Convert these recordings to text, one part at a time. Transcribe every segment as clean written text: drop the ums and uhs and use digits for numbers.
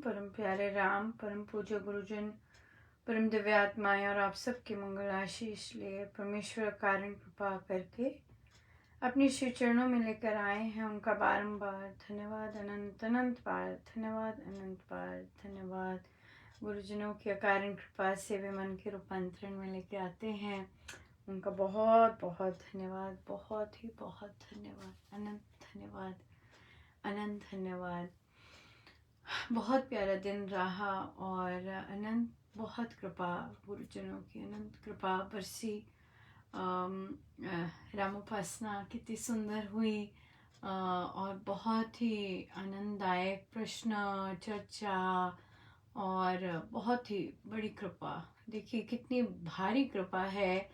परम प्यारे राम, परम पूज्य गुरुजन, परम दिव्य आत्माएं और आप सबकी मंगल आशीष लिए परमेश्वर कारण कृपा करके अपने श्री चरणों में लेकर आए हैं। उनका बारंबार धन्यवाद, अनंत अनंत बार धन्यवाद, अनंत बार धन्यवाद। गुरुजनों की अकारण कृपा से वे मन के रूपांतरण में लेके आते हैं। उनका बहुत बहुत धन्यवाद, बहुत ही बहुत धन्यवाद, अनंत धन्यवाद, अनंत धन्यवाद। बहुत प्यारा दिन रहा और अनंत बहुत कृपा, गुरुजनों की अनंत कृपा बरसी। रामोपासना कितनी सुंदर हुई और बहुत ही आनंददायक प्रश्न चर्चा और बहुत ही बड़ी कृपा। देखिए कितनी भारी कृपा है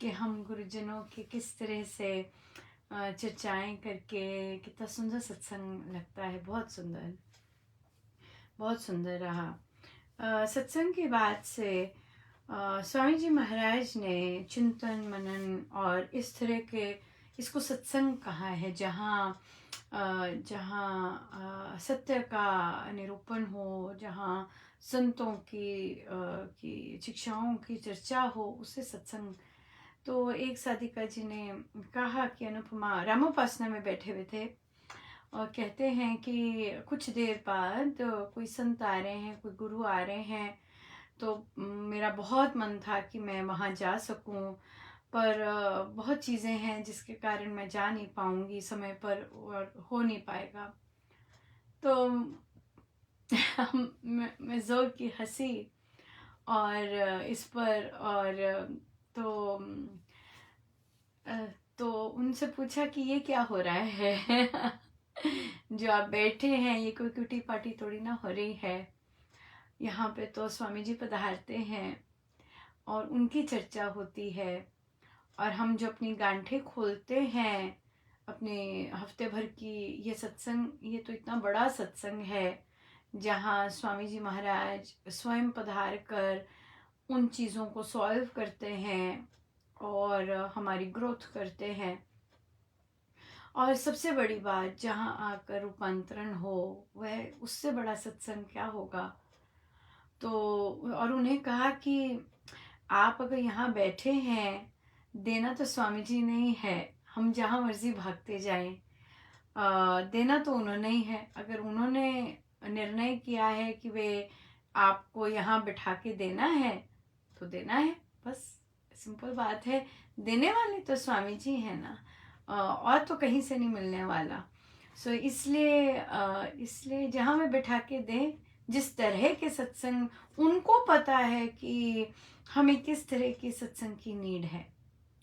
कि हम गुरुजनों की किस तरह से चर्चाएं करके, कितना सुंदर सत्संग लगता है। बहुत सुंदर, बहुत सुंदर रहा। सत्संग के बाद से स्वामी जी महाराज ने चिंतन मनन और इस तरह के, इसको सत्संग कहा है जहाँ सत्य का निरूपण हो, जहाँ संतों की शिक्षाओं की चर्चा हो, उससे सत्संग। तो एक साधिका जी ने कहा कि अनुपमा रामोपासना में बैठे हुए थे और कहते हैं कि कुछ देर बाद कोई संत आ रहे हैं, कोई गुरु आ रहे हैं, तो मेरा बहुत मन था कि मैं वहाँ जा सकूं, पर बहुत चीज़ें हैं जिसके कारण मैं जा नहीं पाऊँगी समय पर और हो नहीं पाएगा। तो मैं ज़ोर की हंसी और इस पर, और तो उनसे पूछा कि ये क्या हो रहा है जो आप बैठे हैं, ये कोई कुटी पार्टी थोड़ी ना हो रही है। यहाँ पे तो स्वामी जी पधारते हैं और उनकी चर्चा होती है, और हम जो अपनी गांठें खोलते हैं अपने हफ्ते भर की, ये सत्संग, ये तो इतना बड़ा सत्संग है जहाँ स्वामी जी महाराज स्वयं पधार कर उन चीज़ों को सॉल्व करते हैं और हमारी ग्रोथ करते हैं। और सबसे बड़ी बात, जहाँ आकर रूपांतरण हो, वह उससे बड़ा सत्संग क्या होगा। तो और उन्हें कहा कि आप अगर यहाँ बैठे हैं, देना तो स्वामी जी नहीं है, हम जहाँ मर्जी भागते जाएं, देना तो उन्होंने ही है। अगर उन्होंने निर्णय किया है कि वे आपको यहाँ बिठा के देना है तो देना है, बस सिंपल बात है। देने वाले तो स्वामी जी हैं ना, और तो कहीं से नहीं मिलने वाला। सो इसलिए जहाँ मैं बिठा के दें, जिस तरह के सत्संग, उनको पता है कि हमें किस तरह की सत्संग की नीड है।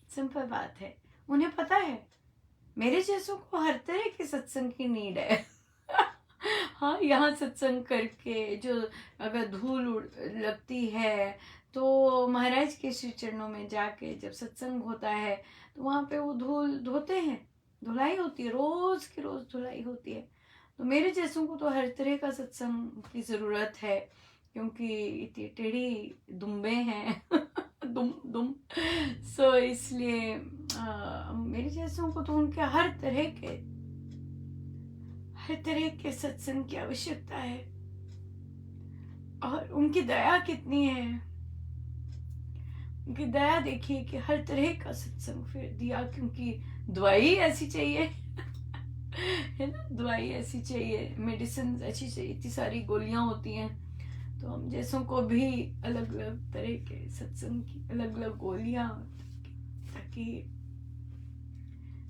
सिंपल बात है, उन्हें पता है। मेरे जैसों को हर तरह के सत्संग की नीड है हाँ, यहाँ सत्संग करके जो अगर धूल लगती है तो महाराज के श्री चरणों में जाके जब सत्संग होता है तो वहाँ पे वो धूल धोते हैं, धुलाई होती है, रोज की रोज धुलाई होती है। तो मेरे जैसों को तो हर तरह का सत्संग की ज़रूरत है, क्योंकि इतनी टेढ़ी दुम्बे हैं दुम दुम। सो इसलिए मेरे जैसों को तो उनके हर तरह के सत्संग की आवश्यकता है। और उनकी दया कितनी है, उनकी दया देखिए कि हर तरह का सत्संग फिर दिया, क्योंकि दवाई ऐसी चाहिए है ना, दवाई ऐसी चाहिए, मेडिसिन ऐसी चाहिए, इतनी सारी गोलियां होती हैं। तो हम जैसों को भी अलग अलग तरह के सत्संग की अलग अलग गोलियां, ताकि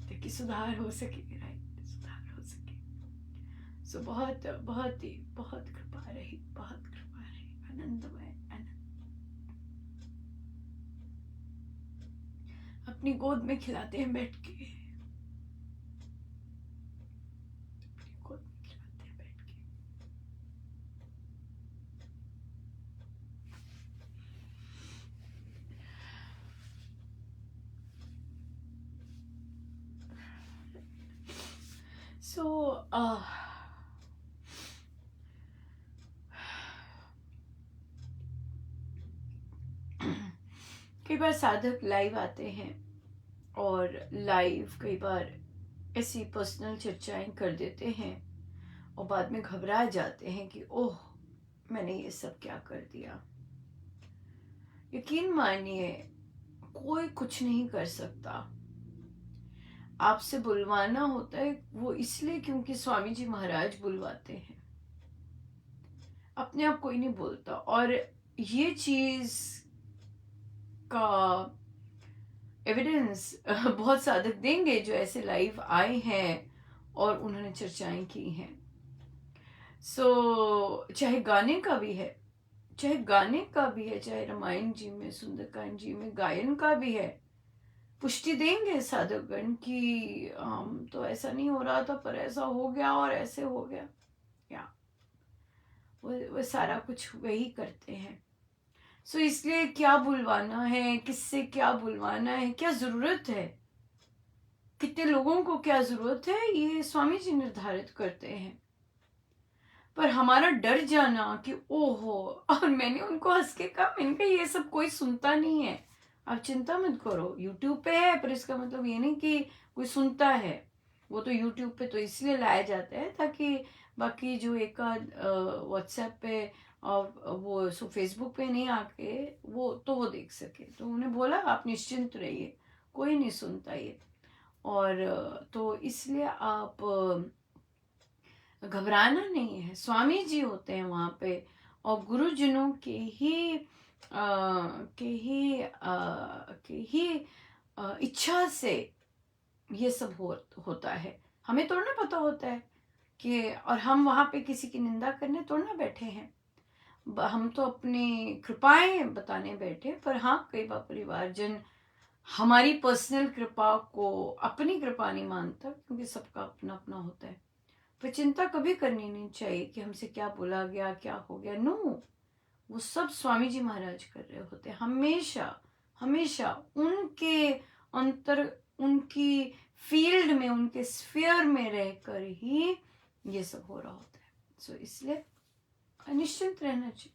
ताकि सुधार हो सके, राइट, सुधार हो सके। सो बहुत बहुत ही बहुत कृपा रही, बहुत कृपा रही, आनंदमय आनंद। अपनी गोद में खिलाते हैं बैठ के, अपनी गोद में खिलाते हैं बैठ के। सो कई बार साधक लाइव आते हैं और लाइव कई बार ऐसी पर्सनल चर्चाएं कर देते हैं और बाद में घबरा जाते हैं कि ओह मैंने ये सब क्या कर दिया। यकीन मानिए कोई कुछ नहीं कर सकता। आपसे बुलवाना होता है वो इसलिए क्योंकि स्वामी जी महाराज बुलवाते हैं, अपने आप कोई नहीं बोलता। और ये चीज का एविडेंस बहुत साधक देंगे जो ऐसे लाइव आए हैं और उन्होंने चर्चाएं की हैं। चाहे गाने का भी है, चाहे गाने का भी है, चाहे रामायण जी में, सुंदरकांड जी में गायन का भी है, पुष्टि देंगे साधकगण कि तो ऐसा नहीं हो रहा था पर ऐसा हो गया और ऐसे हो गया। या वो सारा कुछ वही करते हैं। इसलिए क्या बुलवाना है, किससे क्या बुलवाना है, क्या जरूरत है, कितने लोगों को क्या जरूरत है, ये स्वामी जी निर्धारित करते हैं। पर हमारा डर जाना कि ओहो, और मैंने उनको हंस के कहा, मैंने कहा ये सब कोई सुनता नहीं है, आप चिंता मत करो, यूट्यूब पे है, पर इसका मतलब ये नहीं कि कोई सुनता है। वो तो यूट्यूब पे तो इसलिए लाया जाता है ताकि बाकी जो एक व्हाट्सएप पे और वो फेसबुक पे नहीं आके वो देख सके। तो उन्हें बोला आप निश्चिंत रहिए, कोई नहीं सुनता ये। और तो इसलिए आप घबराना नहीं है, स्वामी जी होते हैं वहाँ पे और गुरुजनों के ही इच्छा से ये सब होता है। हमें थोड़ा ना पता होता है कि, और हम वहाँ पे किसी की निंदा करने थोड़ा ना बैठे हैं, हम तो अपनी कृपाएं बताने बैठे। पर हाँ, कई बार परिवारजन हमारी पर्सनल कृपा को अपनी कृपा नहीं मानता, क्योंकि सबका अपना अपना होता है। पर चिंता कभी करनी नहीं चाहिए कि हमसे क्या बोला गया, क्या हो गया। नो, वो सब स्वामी जी महाराज कर रहे होते हैं। हमेशा हमेशा उनके अंतर, उनकी फील्ड में, उनके स्फीयर में रहकर ही ये सब हो रहा होता है। इसलिए निश्चिंत रहना चाहिए।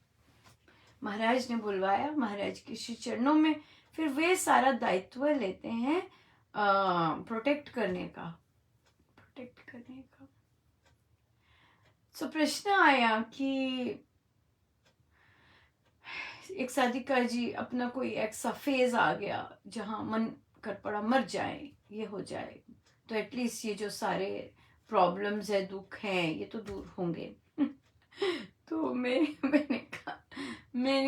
महाराज ने बुलवाया, महाराज के श्री चरणों में, फिर वे सारा दायित्व लेते हैं प्रोटेक्ट करने का। प्रश्न आया कि एक साधिका जी, अपना कोई ऐसा फेज आ गया जहां मन कर पड़ा मर जाए, ये हो जाए, तो एटलीस्ट ये जो सारे प्रॉब्लम्स है, दुख हैं, ये तो दूर होंगे। तो मैंने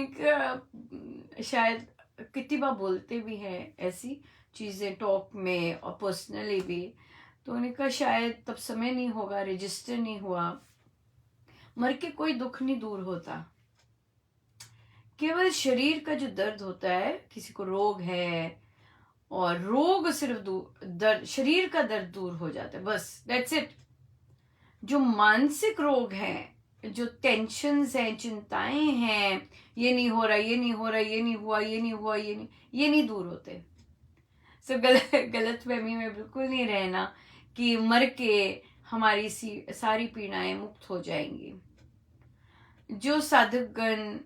कहा शायद कितनी बार बोलते भी हैं ऐसी चीज़ें टॉक में और पर्सनली भी। तो उन्होंने कहा शायद तब समय नहीं होगा, रजिस्टर नहीं हुआ। मर के कोई दुख नहीं दूर होता, केवल शरीर का जो दर्द होता है, किसी को रोग है और रोग सिर्फ दर्द, शरीर का दर्द दूर हो जाता है, बस दैट्स इट। जो मानसिक रोग है, जो टेंशन्स हैं, चिंताएं हैं, ये नहीं हो रहा, ये नहीं हो रहा, ये नहीं हुआ, ये नहीं हुआ, ये नहीं दूर होते। गलत फहमी में बिल्कुल नहीं रहना कि मर के हमारी सारी पीड़ाएं मुक्त हो जाएंगी। जो साधकगण,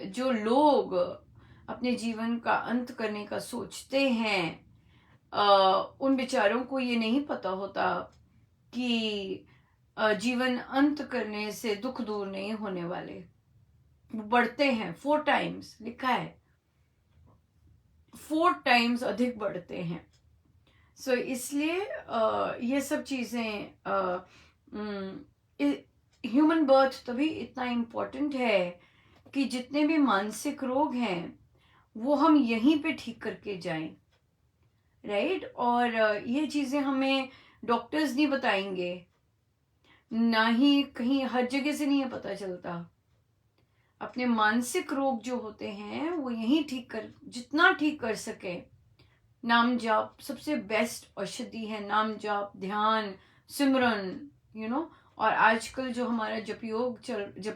जो लोग अपने जीवन का अंत करने का सोचते हैं, उन बेचारों को ये नहीं पता होता कि जीवन अंत करने से दुख दूर नहीं होने वाले, वो बढ़ते हैं 4 टाइम्स, लिखा है 4 टाइम्स अधिक बढ़ते हैं। इसलिए ये सब चीजें, ह्यूमन बर्थ तभी इतना इम्पोर्टेंट है कि जितने भी मानसिक रोग हैं वो हम यहीं पे ठीक करके जाएं, राइट। और ये चीजें हमें डॉक्टर्स नहीं बताएंगे, ना ही कहीं हर जगह से नहीं पता चलता। अपने मानसिक रोग जो होते हैं वो यहीं जितना ठीक कर सके। नाम जाप सबसे बेस्ट औषधि है, नाम जाप, ध्यान, सिमरन, और आजकल जो हमारा जप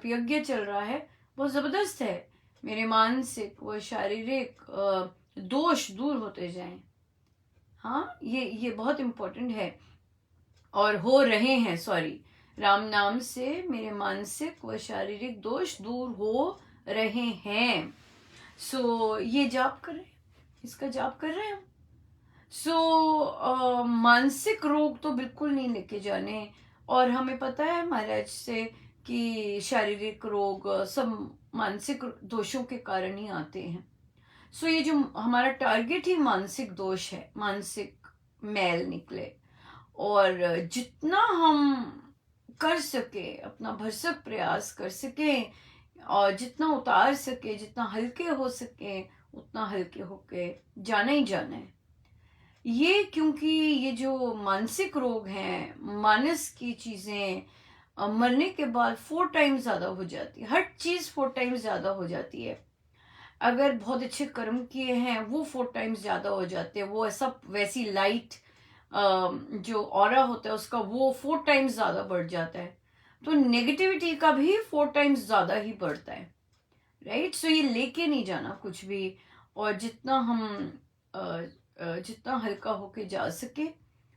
यज्ञ चल रहा है बहुत जबरदस्त है। मेरे मानसिक व शारीरिक दोष दूर होते जाएं। हाँ, ये बहुत इम्पोर्टेंट है और हो रहे हैं। राम नाम से मेरे मानसिक व शारीरिक दोष दूर हो रहे हैं। ये जाप कर रहे हैं, इसका जाप कर रहे हैं हम। मानसिक रोग तो बिल्कुल नहीं लेके जाने। और हमें पता है महाराज से कि शारीरिक रोग सब मानसिक दोषों के कारण ही आते हैं। सो ये जो हमारा टारगेट ही मानसिक दोष है, मानसिक मैल निकले, और जितना हम कर सके, अपना भरसक प्रयास कर सके, और जितना उतार सके, जितना हल्के हो सके उतना हल्के होके जाना ही जाना है। ये क्योंकि ये जो मानसिक रोग हैं, मानस की चीज़ें मरने के बाद 4 टाइम्स ज़्यादा हो जाती है। हर चीज़ 4 टाइम्स ज़्यादा हो जाती है। अगर बहुत अच्छे कर्म किए हैं वो 4 टाइम्स ज़्यादा हो जाते हैं। वो ऐसा वैसी लाइट जो ऑरा होता है उसका वो 4 टाइम्स ज़्यादा बढ़ जाता है। तो नेगेटिविटी का भी 4 टाइम्स ज़्यादा ही बढ़ता है, राइट। सो ये लेके नहीं जाना कुछ भी, और जितना हम जितना हल्का होके जा सके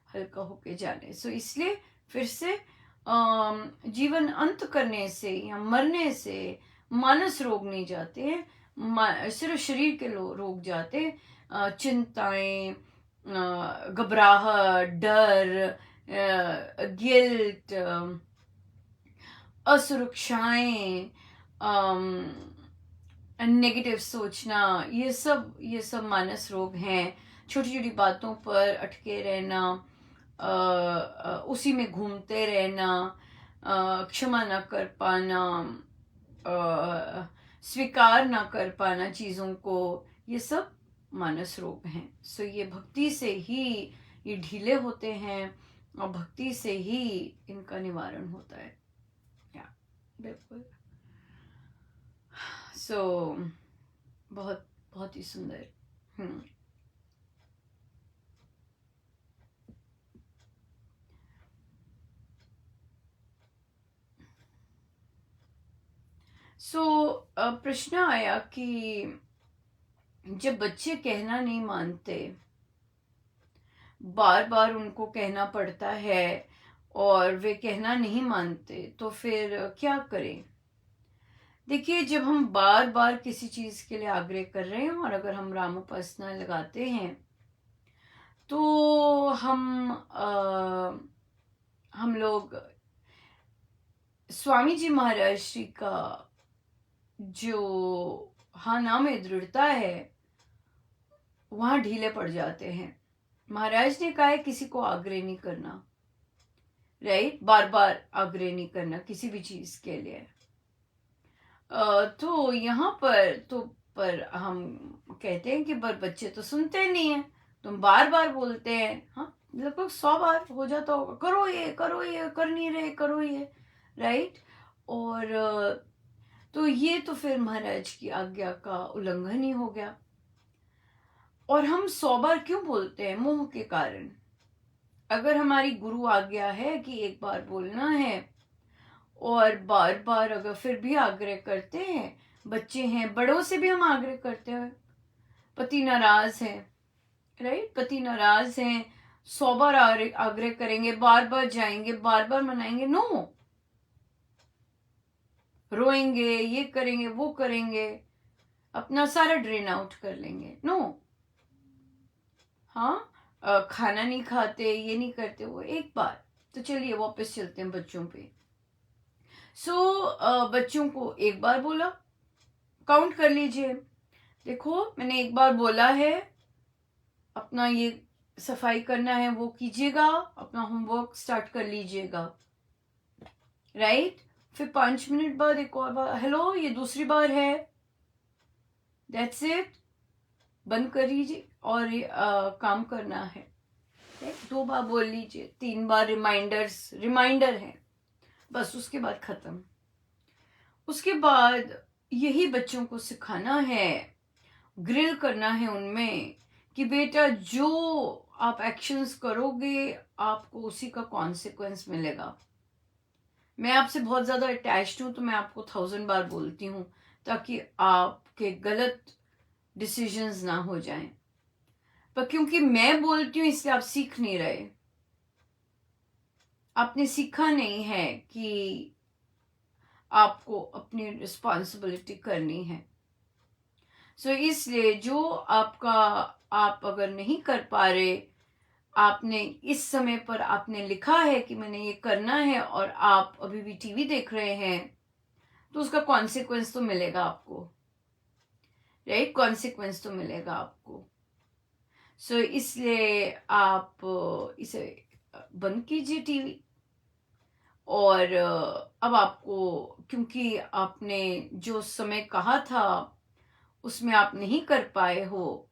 हल्का होके जाने। सो इसलिए फिर से जीवन अंत करने से या मरने से मानस रोग नहीं जाते हैं, सिर्फ शरीर के रोग जाते, चिंताएं, घबराहट, डर, गिल्ट, असुरक्षाएं, नेगेटिव सोचना, ये सब मानस रोग हैं। छोटी छोटी बातों पर अटके रहना, उसी में घूमते रहना, क्षमा ना कर पाना, स्वीकार ना कर पाना चीज़ों को, ये सब मानस रोग हैं। सो ये भक्ति से ही ये ढीले होते हैं, और भक्ति से ही इनका निवारण होता है। या बिल्कुल। सो बहुत बहुत ही सुंदर। सो प्रश्न आया कि जब बच्चे कहना नहीं मानते, बार बार उनको कहना पड़ता है और वे कहना नहीं मानते, तो फिर क्या करें। देखिए, जब हम बार बार किसी चीज़ के लिए आग्रह कर रहे हैं और अगर हम राम उपासना लगाते हैं तो हम लोग स्वामी जी महाराज श्री का जो हाँ ना में दृढ़ता है वहां ढीले पड़ जाते हैं। महाराज ने कहा है किसी को आग्रह नहीं करना, राइट, बार बार आग्रह नहीं करना किसी भी चीज के लिए। तो यहाँ पर हम कहते हैं कि पर बच्चे तो सुनते नहीं है, तुम बार बार बोलते हैं। हाँ, लगभग 100 बार हो जाता होगा, करो ये कर नहीं रहे, करो ये, राइट। और तो ये तो फिर महाराज की आज्ञा का उल्लंघन ही हो गया। और हम 100 बार क्यों बोलते हैं? मोह के कारण। अगर हमारी गुरु आज्ञा है कि एक बार बोलना है और बार बार अगर फिर भी आग्रह करते हैं, बच्चे हैं, बड़ों से भी हम आग्रह करते हैं, पति नाराज है, राइट, पति नाराज हैं, 100 बार आग्रह करेंगे, बार बार जाएंगे, बार बार मनाएंगे, नो, रोएंगे, ये करेंगे, वो करेंगे, अपना सारा ड्रेन आउट कर लेंगे, नो। हाँ, खाना नहीं खाते, ये नहीं करते, वो एक बार। तो चलिए वापस चलते हैं बच्चों पे। बच्चों को एक बार बोला, काउंट कर लीजिए। देखो, मैंने एक बार बोला है, अपना ये सफाई करना है वो कीजिएगा, अपना होमवर्क स्टार्ट कर लीजिएगा, राइट। फिर 5 मिनट बाद एक और बार, हेलो, ये दूसरी बार है, दैट्स इट, बंद कर लीजिए और काम करना है। 2 बार बोल लीजिए, 3 बार रिमाइंडर है, बस, उसके बाद खत्म। उसके बाद यही बच्चों को सिखाना है, ग्रिल करना है उनमें कि बेटा जो आप एक्शंस करोगे आपको उसी का कॉन्सिक्वेंस मिलेगा। मैं आपसे बहुत ज़्यादा अटैच्ड हूँ तो मैं आपको 1000 बार बोलती हूँ ताकि आपके गलत डिसीजंस ना हो जाएं, पर क्योंकि मैं बोलती हूँ इसलिए आप सीख नहीं रहे। आपने सीखा नहीं है कि आपको अपनी रिस्पॉन्सिबिलिटी करनी है। इसलिए जो आप अगर नहीं कर पा रहे, आपने इस समय पर आपने लिखा है कि मैंने ये करना है और आप अभी भी टीवी देख रहे हैं, तो उसका कॉन्सिक्वेंस तो मिलेगा आपको, राइट? कॉन्सिक्वेंस तो मिलेगा आपको। सो इसलिए आप इसे बंद कीजिए टीवी। और अब आपको, क्योंकि आपने जो समय कहा था उसमें आप नहीं कर पाए हो,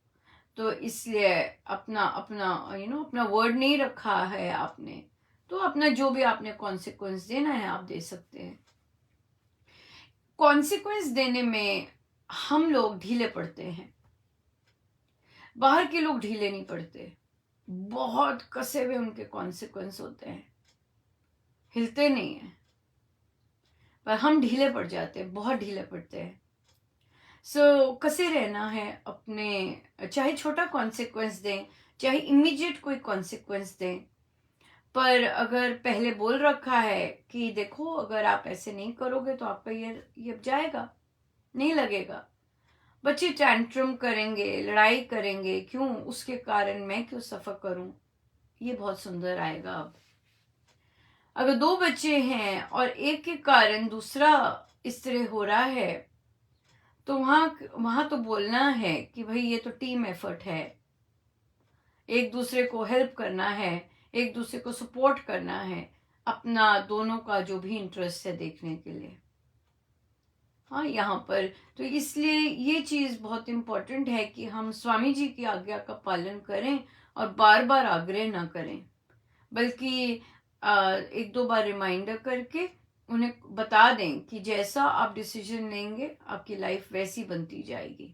तो इसलिए अपना अपना अपना वर्ड नहीं रखा है आपने, तो अपना जो भी आपने कॉन्सिक्वेंस देना है आप दे सकते हैं। कॉन्सिक्वेंस देने में हम लोग ढीले पड़ते हैं, बाहर के लोग ढीले नहीं पड़ते, बहुत कसे हुए उनके कॉन्सिक्वेंस होते हैं, हिलते नहीं है, पर हम ढीले पड़ जाते हैं, बहुत ढीले पड़ते हैं। सो कसे रहना है अपने, चाहे छोटा कॉन्सिक्वेंस दें, चाहे इमीडिएट कोई कॉन्सिक्वेंस दें, पर अगर पहले बोल रखा है कि देखो अगर आप ऐसे नहीं करोगे तो आपका ये जाएगा, नहीं लगेगा। बच्चे टैंट्रम करेंगे, लड़ाई करेंगे, क्यों? उसके कारण मैं क्यों सफ़र करूं? ये बहुत सुंदर आएगा। अब अगर दो बच्चे हैं और एक के कारण दूसरा इस तरह हो रहा है, तो वहां तो बोलना है कि भाई ये तो टीम एफर्ट है, एक दूसरे को हेल्प करना है, एक दूसरे को सपोर्ट करना है, अपना दोनों का जो भी इंटरेस्ट है देखने के लिए। हाँ, यहाँ पर तो इसलिए ये चीज़ बहुत इम्पोर्टेंट है कि हम स्वामी जी की आज्ञा का पालन करें और बार बार आग्रह ना करें, बल्कि एक दो बार रिमाइंडर करके उन्हें बता दें कि जैसा आप डिसीजन लेंगे आपकी लाइफ वैसी बनती जाएगी।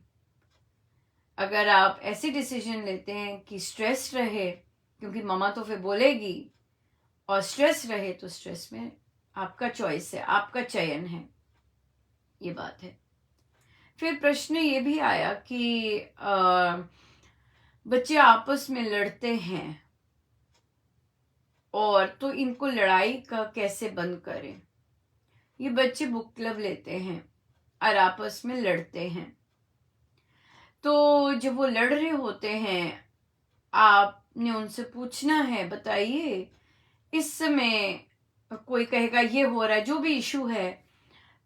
अगर आप ऐसे डिसीजन लेते हैं कि स्ट्रेस रहे, क्योंकि मम्मा तो फिर बोलेगी, और स्ट्रेस रहे, तो स्ट्रेस में आपका चॉइस है, आपका चयन है, ये बात है। फिर प्रश्न ये भी आया कि बच्चे आपस में लड़ते हैं और तो इनको लड़ाई का कैसे बंद करें। ये बच्चे बुक क्लब लेते हैं और आपस में लड़ते हैं, तो जब वो लड़ रहे होते हैं आपने उनसे पूछना है, बताइए इस समय कोई कहेगा ये हो रहा है, जो भी इशू है,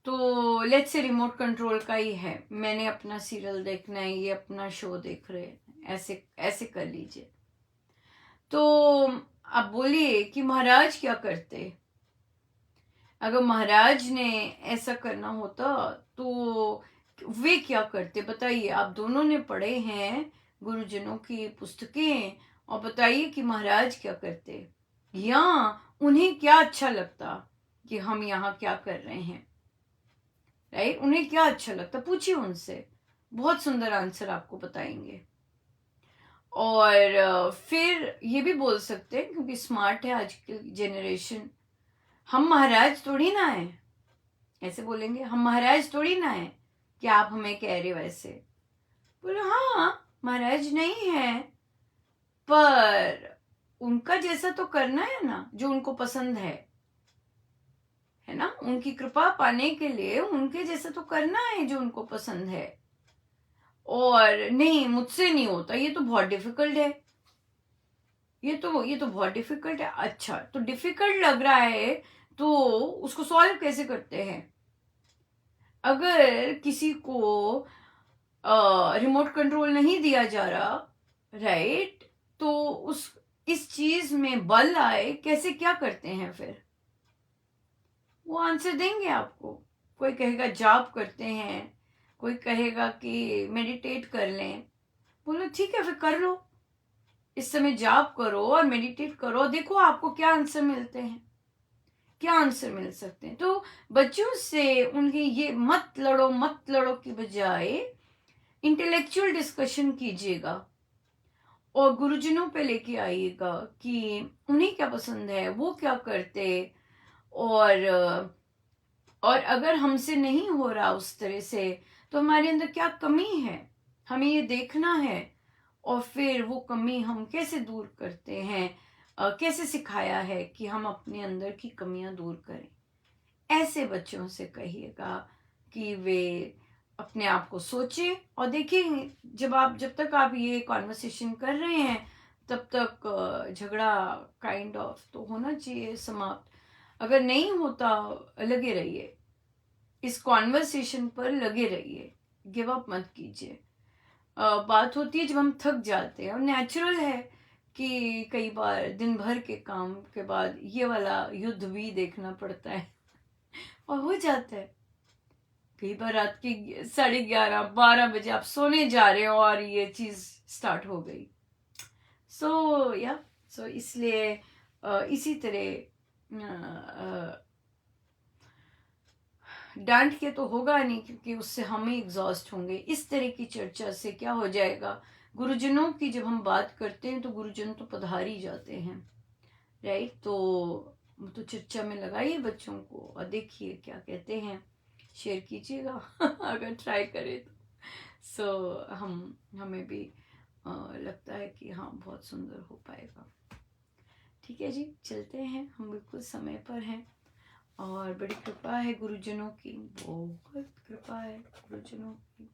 तो लेट्स से रिमोट कंट्रोल का ही है, मैंने अपना सीरियल देखना है, ये अपना शो देख रहे हैं, ऐसे ऐसे कर लीजिए। तो आप बोलिए कि महाराज क्या करते? अगर महाराज ने ऐसा करना होता तो वे क्या करते? बताइए, आप दोनों ने पढ़े हैं गुरुजनों की पुस्तकें, और बताइए कि महाराज क्या करते, या उन्हें क्या अच्छा लगता कि हम यहाँ क्या कर रहे हैं, राइट? उन्हें क्या अच्छा लगता, पूछिए उनसे, बहुत सुंदर आंसर आपको बताएंगे। और फिर ये भी बोल सकते हैं, क्योंकि स्मार्ट है आज की जनरेशन, हम महाराज थोड़ी ना है, ऐसे बोलेंगे, हम महाराज थोड़ी ना है कि आप हमें कह रहे हो ऐसे। बोले हाँ, महाराज नहीं है, पर उनका जैसा तो करना है ना, जो उनको पसंद है ना? उनकी कृपा पाने के लिए उनके जैसा तो करना है जो उनको पसंद है। और नहीं, मुझसे नहीं होता, ये तो बहुत डिफिकल्ट है, ये तो बहुत डिफिकल्ट है। अच्छा, तो डिफिकल्ट लग रहा है तो उसको सॉल्व कैसे करते हैं? अगर किसी को रिमोट कंट्रोल नहीं दिया जा रहा, राइट, तो उस इस चीज में बल आए, कैसे क्या करते हैं फिर? वो आंसर देंगे आपको। कोई कहेगा जाप करते हैं, कोई कहेगा कि मेडिटेट कर लें। बोलो ठीक है, फिर कर लो, इस समय जाप करो और मेडिटेट करो, देखो आपको क्या आंसर मिलते हैं, क्या आंसर मिल सकते हैं। तो बच्चों से उनके ये मत लड़ो की बजाय इंटेलेक्चुअल डिस्कशन कीजिएगा और गुरुजनों पे लेके आइएगा कि उन्हें क्या पसंद है, वो क्या करते, और और अगर हमसे नहीं हो रहा उस तरह से, तो हमारे अंदर क्या कमी है, हमें ये देखना है, और फिर वो कमी हम कैसे दूर करते हैं, कैसे सिखाया है कि हम अपने अंदर की कमियां दूर करें। ऐसे बच्चों से कहिएगा कि वे अपने आप को सोचें और देखें, जब तक आप ये कॉन्वर्सेशन कर रहे हैं, तब तक झगड़ा काइंड ऑफ तो होना चाहिए समाप्त। अगर नहीं होता, लगे रहिए, इस कॉन्वर्सेशन पर लगे रहिए, गिव अप मत कीजिए। बात होती है जब हम थक जाते हैं, और नेचुरल है कि कई बार दिन भर के काम के बाद ये वाला युद्ध भी देखना पड़ता है और हो जाता है। कई बार रात के 11:30-12 बजे आप सोने जा रहे हो और ये चीज स्टार्ट हो गई। सो इसलिए इसी तरह डांट के तो होगा नहीं, क्योंकि उससे हम ही एग्जॉस्ट होंगे। इस तरह की चर्चा से क्या हो जाएगा, गुरुजनों की जब हम बात करते हैं तो गुरुजन तो पधार ही जाते हैं, राइट। तो चर्चा में लगाइए बच्चों को और देखिए क्या कहते हैं, शेयर कीजिएगा अगर ट्राई करें तो। हमें भी लगता है कि हाँ बहुत सुंदर हो पाएगा। ठीक है जी, चलते हैं, हम बिल्कुल समय पर हैं। और बड़ी कृपा है गुरुजनों की, बहुत कृपा है गुरुजनों की।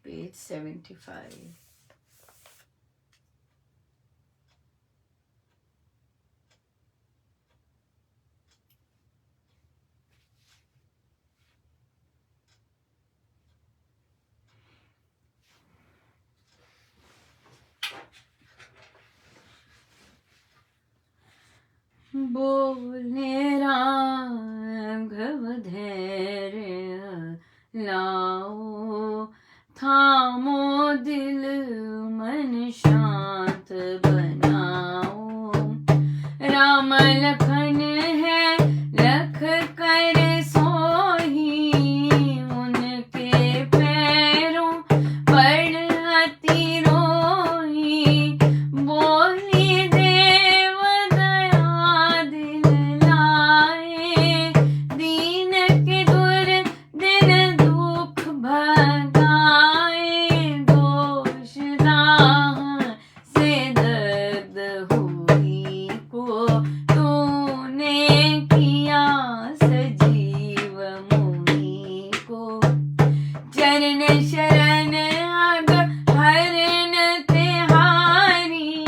page 75। बोले राघव धैर्य लाओ, थामो दिल मन शांत बनाओ। राम लखन है लख कर सोही, उनके पैरों पड़ अति रोही। बोली देव दया दिल लाए, दीन के दूर दिन दुख भगाए। दोष दाह से दर्द हुई को, तूने किया सजीव मुनि को। चरण शरण अग हरण तिहारी,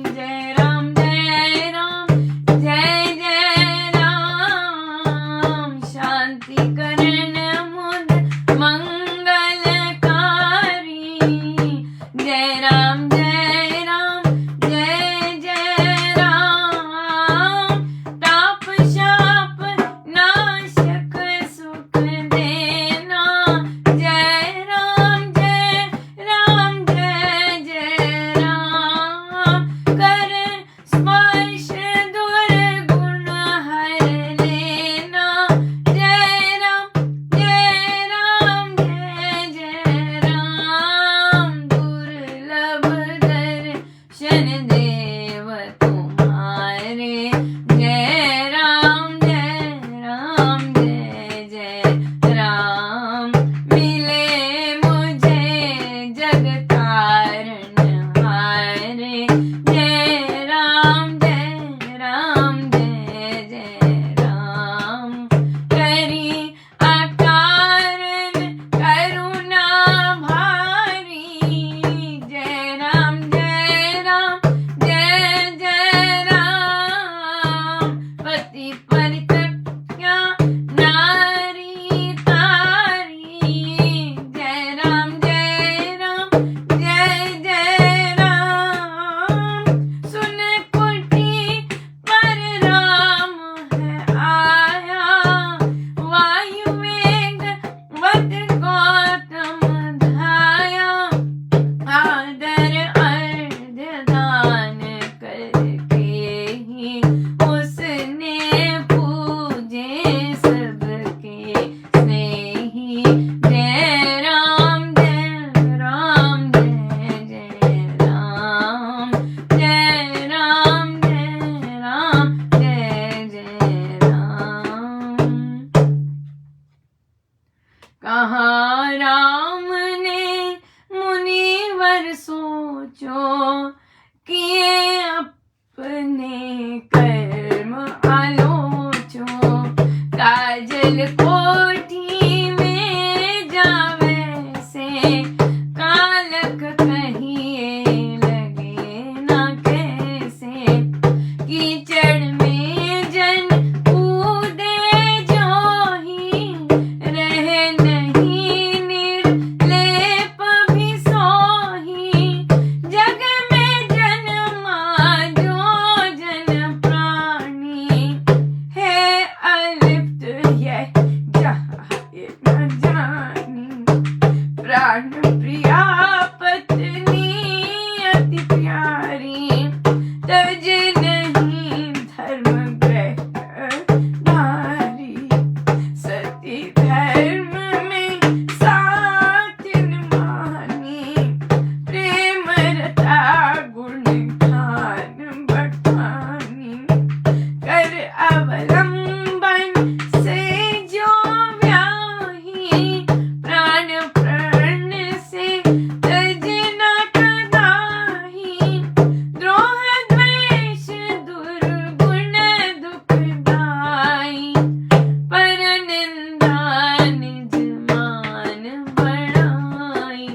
जय राम जय राम जय जय राम। शांति करण मुद मंगलकारी, जय राम जय राम जय जय राम। ताप शाप नाशक सुख देना, जय राम जय राम जय जय राम। कर स्पर्श दुर्गुण हर लेना, जय राम जय राम जय जय राम। दुर्लभ वर सोचो, किए अपने कर्म आलोचो। काजल कोठी में जावे से, कालक कहिए लगे ना कैसे। कीचड़ में जन कूदे जोही, रहे नहीं निर्लेप भी सोही। जग में जन्मा जो जन प्राणी, है अलिप्त यह जहाँ न जानी। प्राण प्रिया पत्नी अति प्यारी, तज नहीं धर्म ग्रहधारी। सती धर्म में सातिन मानी, प्रेम रता गुण खान बखानी। कर अवलंबन से जो व्याही, प्राण प्रण से तज न कदाही। द्रोह द्वेष दुर्गुण दुखदाई, पर निंदा निज मान बढ़ाई।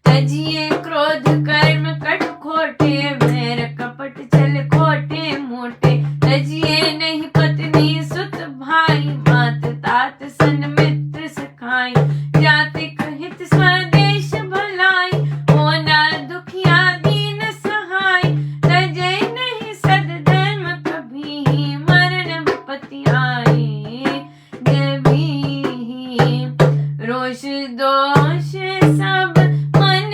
तजिए क्रोध कर्म कट खोटे, वैर कपट छल खोटे मोटे। तजिए नहीं पत्नी सुत भाई, मात तात सन मित्र सखाई। जातिक हित स्वदेश भलाई, होना दुखिया दीन सहाय। तजे नहीं सद्धर्म कभी, मरण विपत्ति आए जभी। रोष दोष सब मन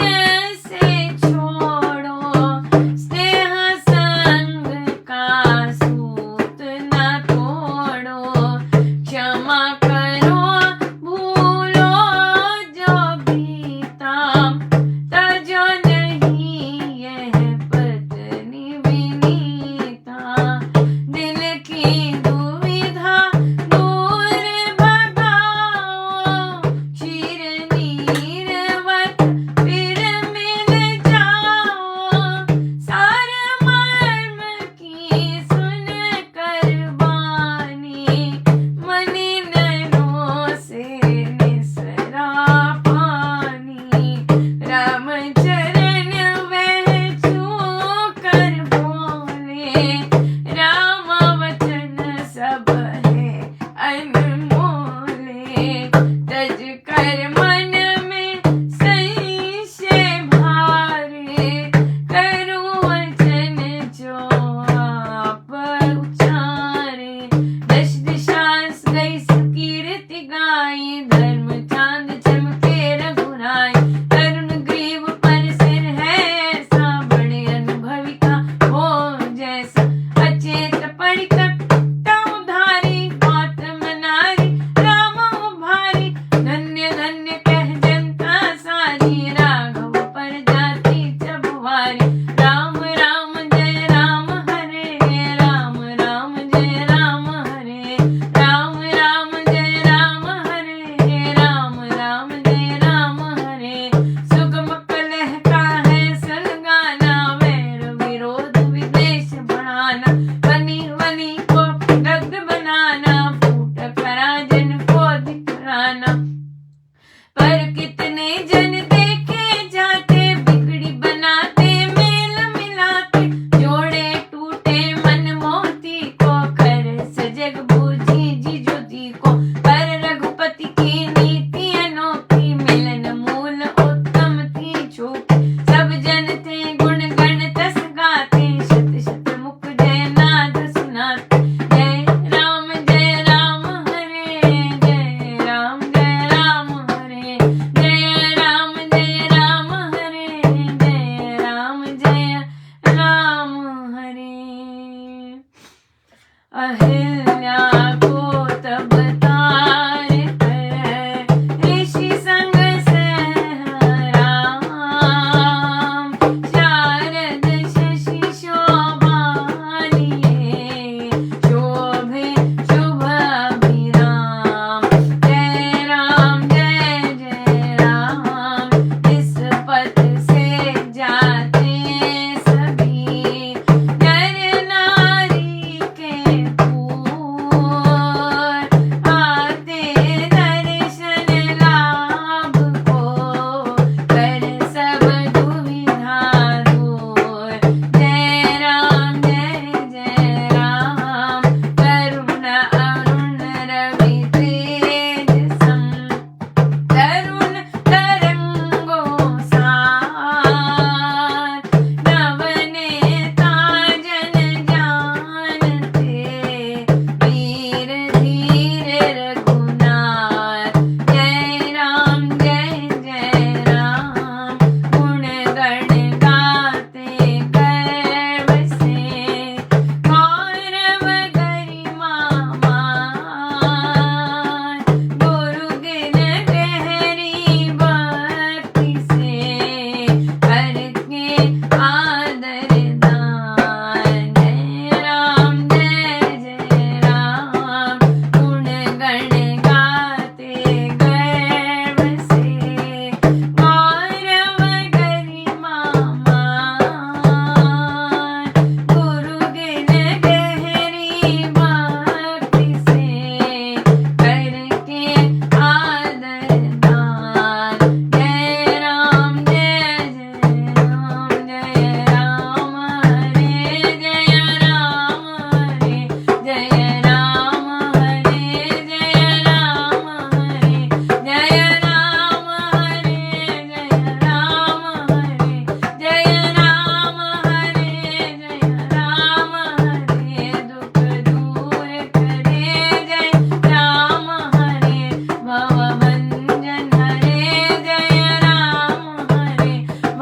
से छोड़ो,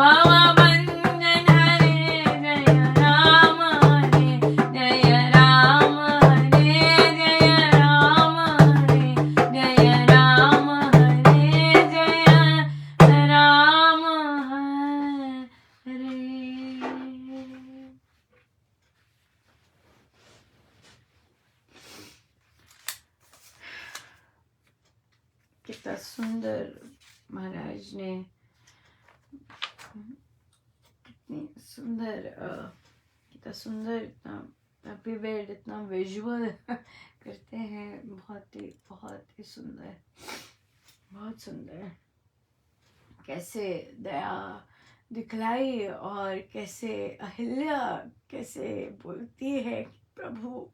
भवभञ्जन हरे जय राम हरे जय राम हरे जय राम हरे जय राम हरे जय राम हरे। कितना सुंदर महाराज ने, कितनी सुंदर कितना सुंदर, इतना विवेड, इतना विजुअल करते हैं। बहुत ही सुंदर, बहुत सुंदर। कैसे दया दिखलाई और कैसे अहिल्या कैसे बोलती है कि प्रभु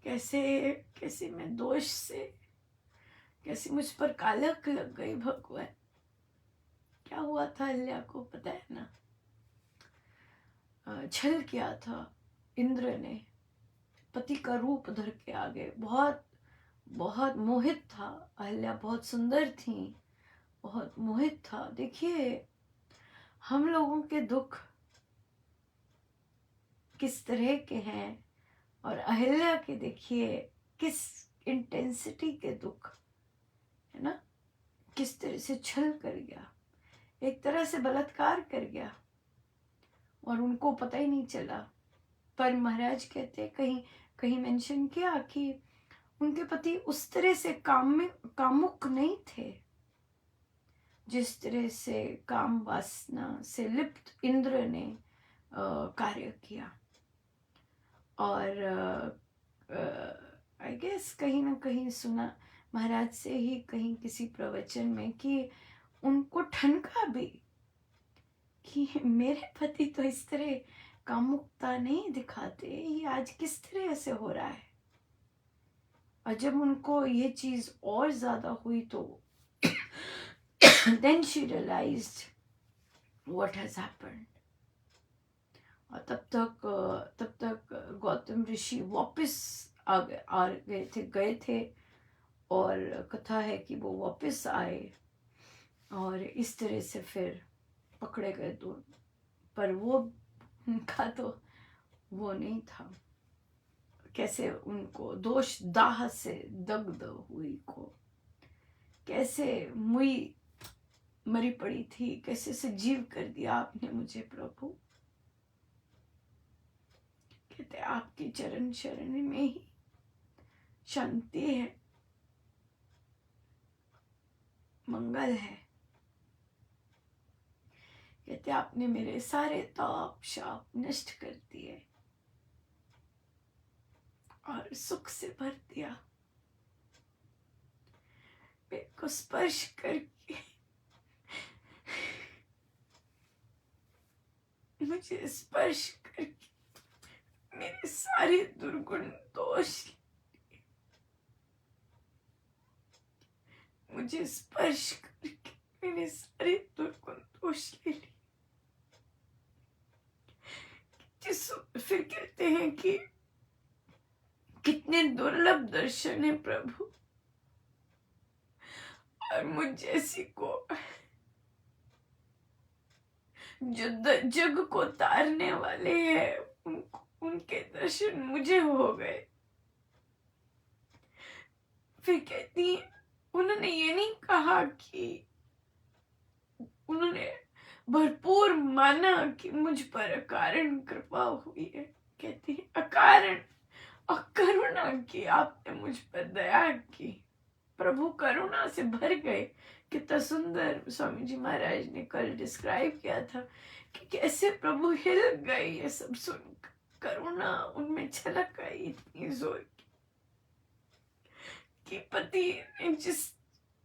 कैसे मैं दोष से, कैसे मुझ पर कालक लग गई भगवान। क्या हुआ था अहिल्या को पता है ना, छल किया था इंद्र ने, पति का रूप धर के आ गए। बहुत बहुत मोहित था अहिल्या, बहुत सुंदर थी, बहुत मोहित था। देखिए हम लोगों के दुख किस तरह के हैं और अहिल्या के देखिए किस इंटेंसिटी के दुख है ना, किस तरह से छल कर गया, एक तरह से बलात्कार कर गया और उनको पता ही नहीं चला। पर महाराज कहते, कहीं मेंशन किया कि उनके पति उस तरह से कामुक नहीं थे जिस तरह से काम वासना से लिप्त इंद्र ने कार्य किया। और आई गेस कहीं ना कहीं सुना महाराज से ही, कहीं किसी प्रवचन में, कि उनको ठनका भी कि मेरे पति तो इस तरह कामुकता नहीं दिखाते, ये आज किस तरह से हो रहा है। और जब उनको ये चीज और ज्यादा हुई तो then she realized what has happened। और तब तक गौतम ऋषि वापस आ गए थे और कथा है कि वो वापस आए और इस तरह से फिर पकड़े गए दोनों। पर वो उनका तो वो नहीं था, कैसे उनको दोष दाह से दग्ध हुई को, कैसे मुई मरी पड़ी थी, कैसे से जीव कर दिया आपने मुझे प्रभु। कहते आपकी चरण शरण में ही शांति है, मंगल है। कहते आपने मेरे सारे ताप शाप नष्ट कर दिए और सुख से भर दिया। मेरे को स्पर्श करके मुझे स्पर्श करके मेरे सारे दुर्गुण दोष, मुझे स्पर्श करके मेरे सारे दुर्गुण दोष ले लिए। फिर कहते हैं कि कितने दुर्लभ दर्शन है प्रभु, और मुझ जैसी को जो जग को तारने वाले हैं उनके दर्शन मुझे हो गए। फिर कहती उन्होंने ये नहीं कहा कि उन्होंने भरपूर माना कि मुझ पर अकारण कृपा हुई है। कहती अकारण और करुणा की आपने मुझ पर दया की, प्रभु करुणा से भर गए। कितना सुंदर स्वामी जी महाराज ने कल डिस्क्राइब किया था कि कैसे प्रभु हिल गए ये सब सुन, करुणा उनमें छलक आई इतनी जोर कि पति ने जिस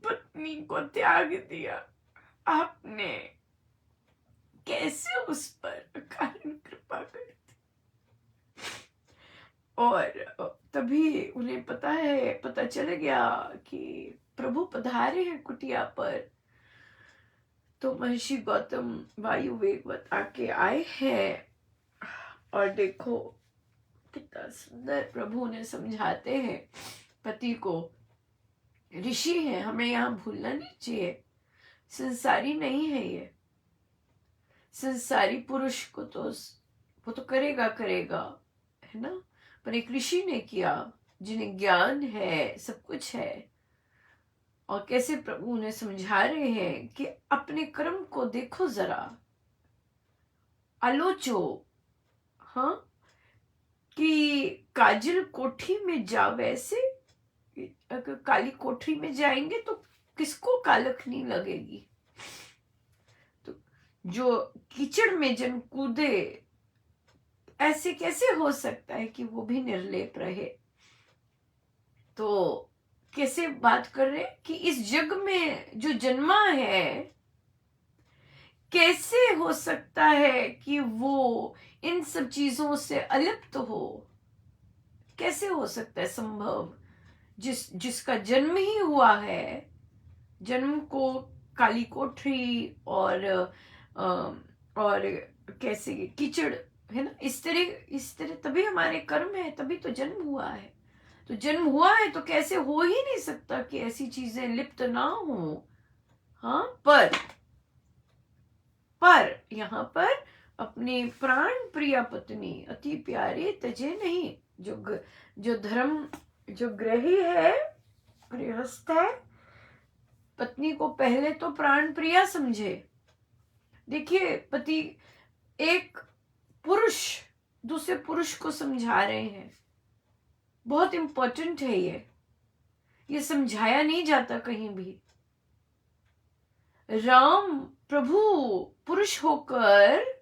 पत्नी को त्याग दिया आपने कैसे उस पर अकारण कृपा कर दी। और तभी उन्हें पता चल गया कि प्रभु पधारे हैं कुटिया पर। तो महर्षि गौतम वायु वेगवत आके आए हैं और देखो कितना सुंदर प्रभु ने समझाते हैं पति को। ऋषि है, हमें यहाँ भूलना नहीं चाहिए, संसारी नहीं है ये। संसारी पुरुष को तो वो तो करेगा करेगा, है ना, पर एक ऋषि ने किया जिन्हें ज्ञान है, सब कुछ है, और कैसे प्रभु उन्हें समझा रहे हैं कि अपने कर्म को देखो जरा, आलोचो, हाँ, कि काजल कोठी में जाओ, ऐसे अगर काली कोठरी में जाएंगे तो किसको कालख नहीं लगेगी। तो जो कीचड़ में जन कूदे, ऐसे कैसे हो सकता है कि वो भी निर्लेप रहे। तो कैसे बात कर रहे कि इस जग में जो जन्मा है, कैसे हो सकता है कि वो इन सब चीजों से अलिप्त हो, कैसे हो सकता है संभव। जिसका जन्म ही हुआ है, जन्म को काली कोठरी और कैसे कीचड़, है ना, इस तरह तभी हमारे कर्म है, तभी तो जन्म हुआ है। तो जन्म हुआ है तो कैसे हो ही नहीं सकता कि ऐसी चीजें लिप्त ना हो। हाँ, पर यहाँ पर अपनी प्राण प्रिया पत्नी अति प्यारे तजे नहीं, जो धर्म, जो ग्रही है, गृहस्थ है, पत्नी को पहले तो प्राण प्रिया समझे। देखिए, पति, एक पुरुष दूसरे पुरुष को समझा रहे हैं, बहुत इंपॉर्टेंट है ये समझाया नहीं जाता कहीं भी। राम प्रभु पुरुष होकर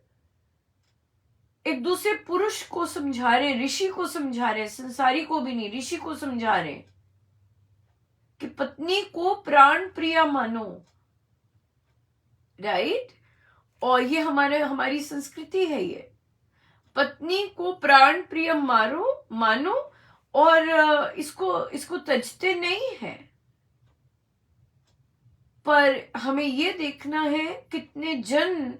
एक दूसरे पुरुष को समझा रहे, ऋषि को समझा रहे, संसारी को भी नहीं, ऋषि को समझा रहे कि पत्नी को प्राण प्रिया मानो, राइट। और ये हमारी संस्कृति है, ये पत्नी को प्राण प्रिय मानो, और इसको तजते नहीं है। पर हमें ये देखना है कितने जन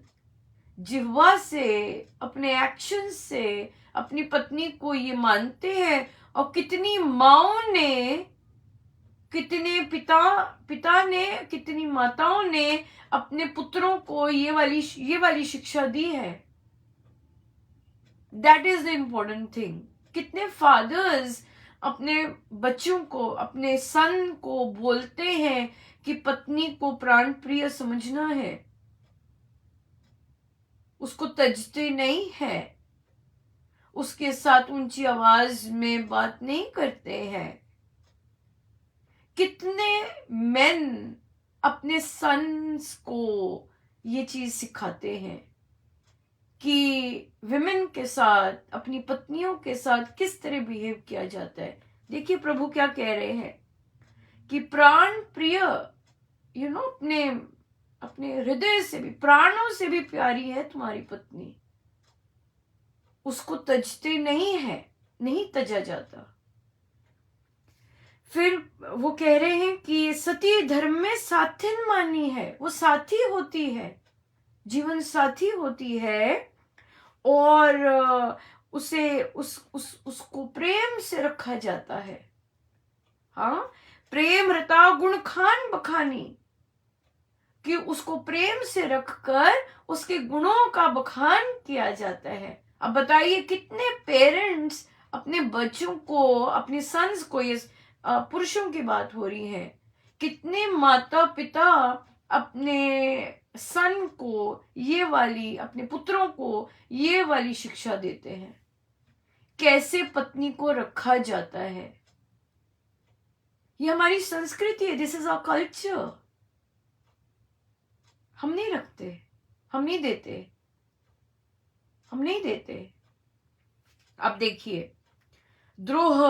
जिह्वा से, अपने एक्शन से अपनी पत्नी को ये मानते हैं, और कितनी माओं ने, कितने पिता ने, कितनी माताओं ने अपने पुत्रों को ये वाली शिक्षा दी है। That is the important thing. कितने फादर्स अपने बच्चों को, अपने सन को बोलते हैं कि पत्नी को प्राण प्रिय समझना है, उसको तजते नहीं है, उसके साथ ऊंची आवाज में बात नहीं करते हैं। कितने मेन अपने सन्स को ये चीज सिखाते हैं कि विमेन के साथ, अपनी पत्नियों के साथ किस तरह बिहेव किया जाता है। देखिए प्रभु क्या कह रहे हैं कि प्राण प्रिय, अपने हृदय से भी, प्राणों से भी प्यारी है तुम्हारी पत्नी, उसको तजते नहीं है, नहीं तजा जाता। फिर वो कह रहे हैं कि सती धर्म में साथिन मानी है, वो साथी होती है, जीवन साथी होती है, और उसको प्रेम से रखा जाता है। हाँ, प्रेम रता गुण खान बखानी, कि उसको प्रेम से रखकर उसके गुणों का बखान किया जाता है। अब बताइए कितने पेरेंट्स अपने बच्चों को, अपने सन्स को, ये पुरुषों की बात हो रही है, कितने माता पिता अपने सन को ये वाली, अपने पुत्रों को ये वाली शिक्षा देते हैं, कैसे पत्नी को रखा जाता है। ये हमारी संस्कृति है, दिस इज आवर कल्चर। हम नहीं रखते, हम नहीं देते। अब देखिए द्रोह,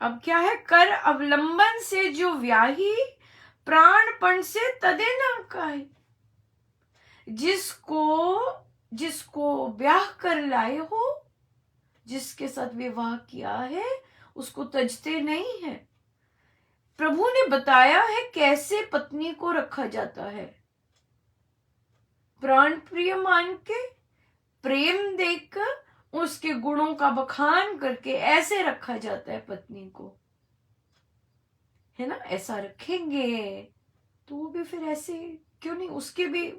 अब क्या है, कर अवलंबन से जो व्याही, प्राणपण से तदे न काहे। जिसको ब्याह कर लाए हो, जिसके साथ विवाह किया है, उसको तजते नहीं है। प्रभु ने बताया है कैसे पत्नी को रखा जाता है, प्राण प्रिय मान के, प्रेम देकर, उसके गुणों का बखान करके ऐसे रखा जाता है पत्नी को, है ना। ऐसा रखेंगे तो वो भी फिर ऐसे क्यों नहीं, उसके भी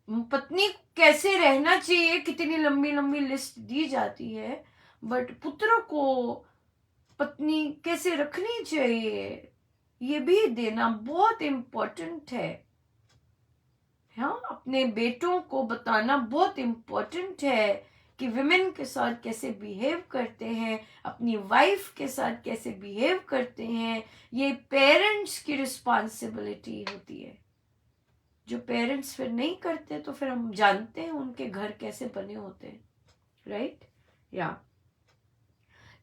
पत्नी कैसे रहना चाहिए कितनी लंबी लंबी लिस्ट दी जाती है, बट पुत्र को पत्नी कैसे रखनी चाहिए ये भी देना बहुत इम्पोर्टेंट है। हाँ, अपने बेटों को बताना बहुत इम्पोर्टेंट है कि विमेन के साथ कैसे बिहेव करते हैं, अपनी वाइफ के साथ कैसे बिहेव करते हैं। ये पेरेंट्स की रिस्पॉन्सिबिलिटी होती है। जो पेरेंट्स फिर नहीं करते तो फिर हम जानते हैं उनके घर कैसे बने होते हैं, राइट। या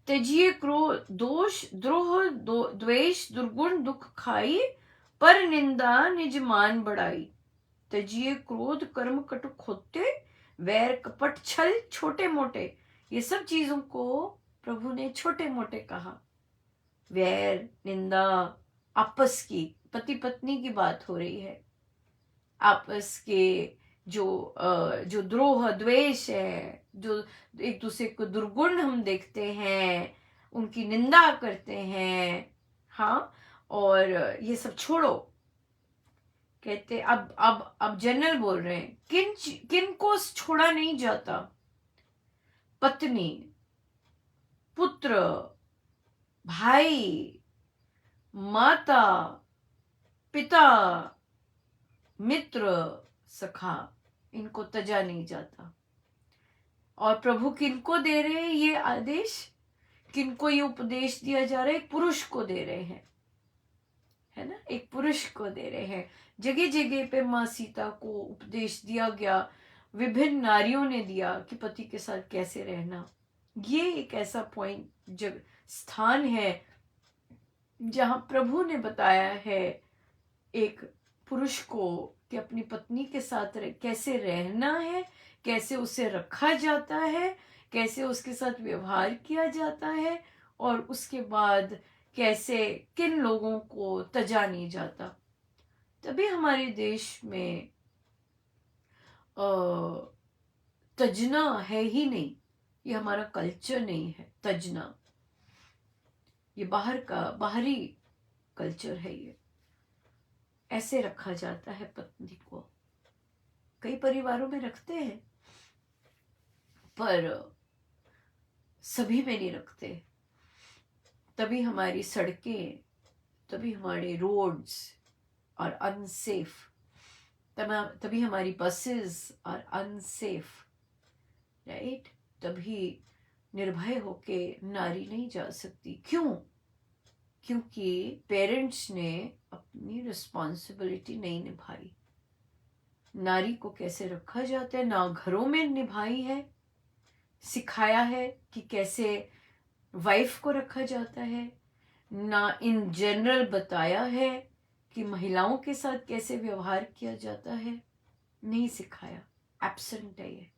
त्यजिए क्रोध दोष द्रोह द्वेष दुर्गुण दुख खाई, पर निंदा निज मान बढ़ाई। त्यजिए क्रोध कर्म कटु खोते, वैर कपट छल छोटे मोटे। ये सब चीजों को प्रभु ने छोटे मोटे कहा। वैर निंदा आपस की, पति पत्नी की बात हो रही है, आपस के जो द्रोह द्वेष है, जो एक दूसरे को दुर्गुण हम देखते हैं, उनकी निंदा करते हैं। हाँ, और ये सब छोड़ो। कहते अब जनरल बोल रहे हैं, किन को छोड़ा नहीं जाता। पत्नी, पुत्र, भाई, माता, पिता, मित्र, सखा, इनको तजा नहीं जाता। और प्रभु किनको दे रहे हैं ये आदेश, किनको ये उपदेश दिया जा रहा है? एक पुरुष को दे रहे हैं, है ना, एक पुरुष को दे रहे हैं। जगह जगह पे माँ सीता को उपदेश दिया गया, विभिन्न नारियों ने दिया कि पति के साथ कैसे रहना। ये एक ऐसा पॉइंट जग स्थान है जहां प्रभु ने बताया है एक पुरुष को कि अपनी पत्नी के साथ कैसे रहना है, कैसे उसे रखा जाता है, कैसे उसके साथ व्यवहार किया जाता है, और उसके बाद कैसे किन लोगों को तजा नहीं जाता। तभी हमारे देश में तजना है ही नहीं, ये हमारा कल्चर नहीं है तजना, ये बाहरी कल्चर है। ये ऐसे रखा जाता है पत्नी को, कई परिवारों में रखते हैं पर सभी में नहीं रखते। तभी हमारी सड़कें, तभी हमारे रोड्स और अनसेफ, तभी हमारी बसेस और अनसेफ, राइट। तभी निर्भय होके नारी नहीं जा सकती। क्यों? क्योंकि पेरेंट्स ने अपनी रिस्पॉन्सिबिलिटी नहीं निभाई। नारी को कैसे रखा जाता है ना घरों में निभाई है, सिखाया है कि कैसे वाइफ को रखा जाता है, ना इन जनरल बताया है कि महिलाओं के साथ कैसे व्यवहार किया जाता है, नहीं सिखाया, एब्सेंट है ये।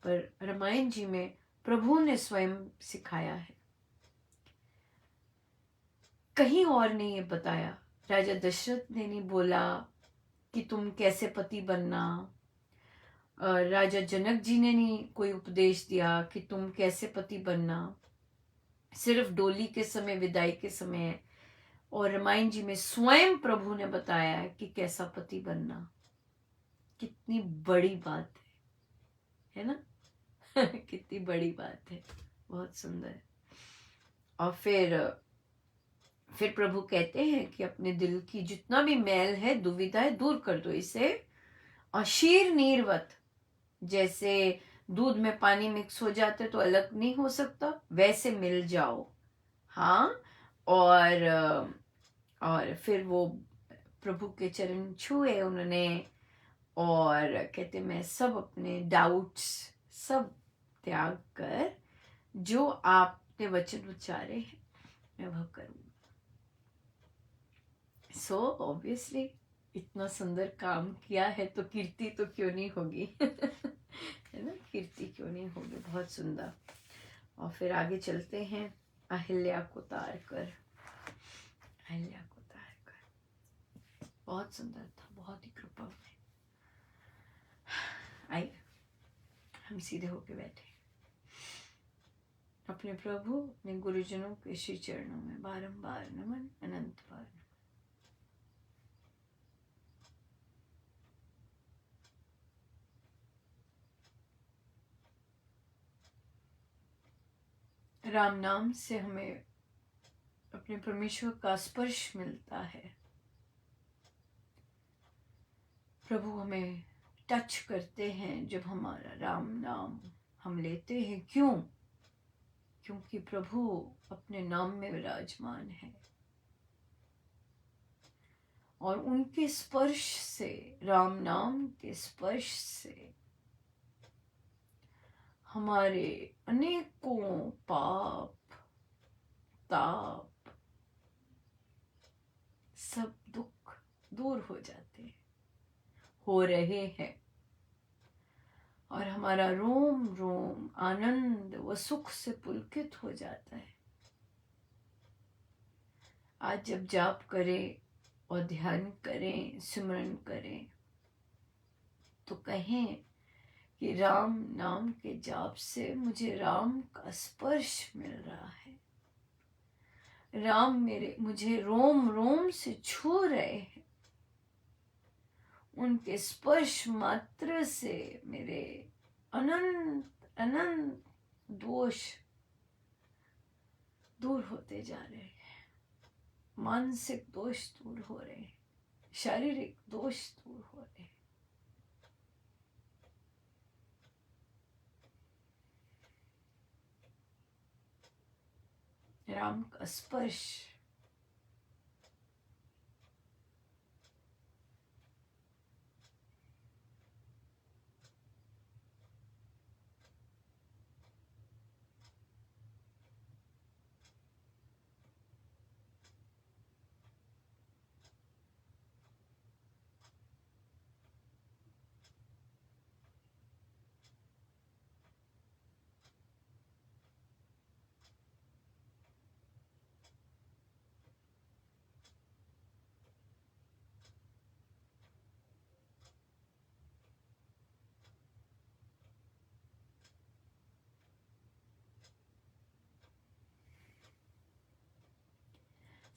पर रामायण जी में प्रभु ने स्वयं सिखाया है, कहीं और नहीं ये बताया। राजा दशरथ ने नहीं बोला कि तुम कैसे पति बनना, राजा जनक जी ने नहीं कोई उपदेश दिया कि तुम कैसे पति बनना। सिर्फ डोली के समय, विदाई के समय और रामायण जी में स्वयं प्रभु ने बताया कि कैसा पति बनना। कितनी बड़ी बात है ना कितनी बड़ी बात है, बहुत सुंदर। और फिर प्रभु कहते हैं कि अपने दिल की जितना भी मैल है, दुविधा है, दूर कर दो इसे। और शीर नीरवत, जैसे दूध में पानी मिक्स हो जाते तो अलग नहीं हो सकता, वैसे मिल जाओ। हाँ, और फिर वो प्रभु के चरण छुए उन्होंने, और कहते मैं सब अपने डाउट्स सब त्याग कर जो आपने वचन उच्चारे हैं मैं वह करूँगा। सो ऑब्वियसली इतना सुंदर काम किया है तो कीर्ति तो क्यों नहीं होगी है ना, कीर्ति क्यों नहीं होगी, बहुत सुंदर। और फिर आगे चलते हैं, अहिल्या को तार कर, अहिल्या को तार कर, बहुत सुंदर था, बहुत ही कृपा में। आइए हम सीधे होके बैठे, अपने प्रभु अपने गुरुजनों के श्री चरणों में बारंबार नमन, अनंत बार नमन। राम नाम से हमें अपने परमेश्वर का स्पर्श मिलता है। प्रभु हमें टच करते हैं जब हमारा राम नाम हम लेते हैं। क्यों? क्योंकि प्रभु अपने नाम में विराजमान है और उनके स्पर्श से, राम नाम के स्पर्श से हमारे अनेकों पाप ताप सब दुख दूर हो जाते हैं, हो रहे हैं, और हमारा रोम रोम आनंद व सुख से पुलकित हो जाता है। आज जब जाप करें और ध्यान करें, सिमरन करें, तो कहें कि राम नाम के जाप से मुझे राम का स्पर्श मिल रहा है। राम मुझे रोम रोम से छू रहे हैं। उनके स्पर्श मात्र से मेरे अनंत अनंत दोष दूर होते जा रहे हैं। मानसिक दोष दूर हो रहे हैं, शारीरिक दोष दूर हो रहे हैं। राम का स्पर्श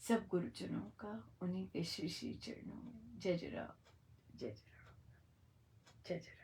सब गुरुजनों का उन्हीं के श्री श्री चरणों में। जय जय राम, जय जय राम, जय जय राम।